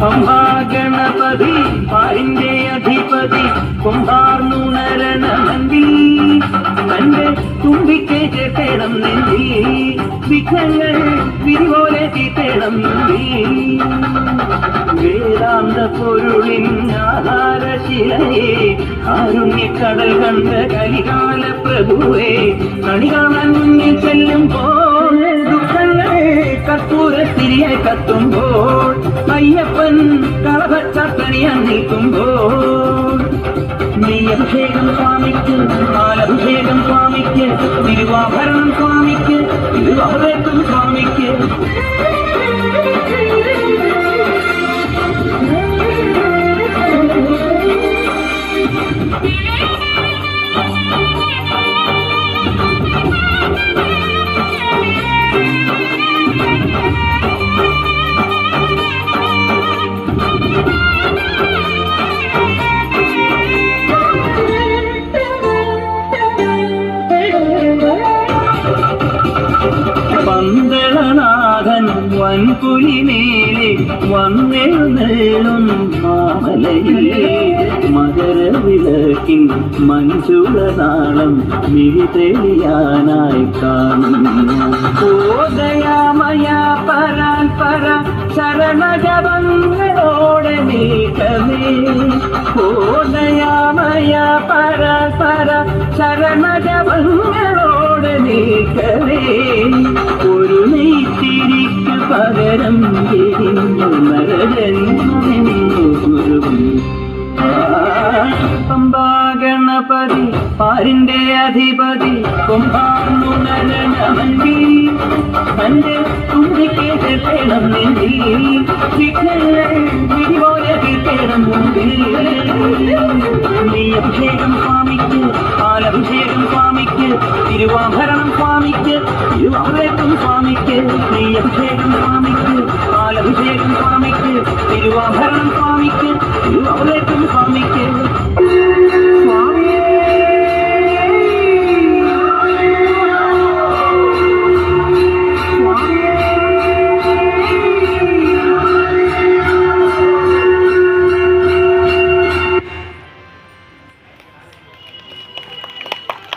പമ്പാഗണപതി പാരിന്റെ അധിപതി കുംഭാർന്നുണരണമന്തിൽ തന്റെ തുമ്പിക്ക് ചേട്ടേണം നെഞ്ചി വിഘ്നങ്ങൾ വിരിപോലെ തീട്ടേണം വേദാന്ത പൊരുളിൻ ആധാരശിലയെ കാരുണ്യക്കടൽ കണ്ട കലികാല പ്രഭുവേ കണി കാണാൻ മുന്നിൽ ചെല്ലുമ്പോൾ ദുഃഖങ്ങളെ കർപ്പൂരത്തിരിയായി കത്തുമ്പോൾ അയ്യപ്പൻ കളഭച്ചണിയാൻ നിൽക്കുമ്പോൾ നെയ്യഭിഷേകം സ്വാമിക്ക് പാലഭിഷേകം സ്വാമിക്ക് തിരുവാഭരണം സ്വാമിക്ക് തിരുവാഭരണം സ്വാമിക്ക് പന്തളനാഥൻ വൻപുലിമേലെ വന്നെഴുന്നേളും മാമലയിലെ മകരവിളക്കിൻ മഞ്ജുളനാളം മിഴിതെളിയാനായി കാണുന്നു ഓദയാമയ പരാൻ പര ശരണജപങ്ങളോടെ നീക്കമേ ഓദയാമയ പരാൻ പര ശരണജപങ്ങളോടെ നീക്കമേ ഒരു നെയ്ത്തിരിക്ക് പകരം എരിഞ്ഞു നരജന്മമെന്നു ഗുരുവും പമ്പാഗണപതി പാരിന്റെ അധിപതി കുംഭാർന്നുണരണമന്തി തന്റെ തുമ്പിക്ക് ചേട്ടേണം നെഞ്ചി വിഘ്നങ്ങൾ വിരിപോലെ തീർത്തേണം മുമ്പിൽ നെയ്യഭിഷേകം സ്വാമിക്ക് പാലഭിഷേകം സ്വാമിക്ക് തിരുവാഭരണം സ്വാമിക്ക് തിരുവാഭരണം സ്വാമിക്ക് നെയ്യഭിഷേകം സ്വാമിക്ക് പാലഭിഷേകം സ്വാമിക്ക് തിരുവാഭരണം സ്വാമിക്ക് തിരുവാഭരണം സ്വാമി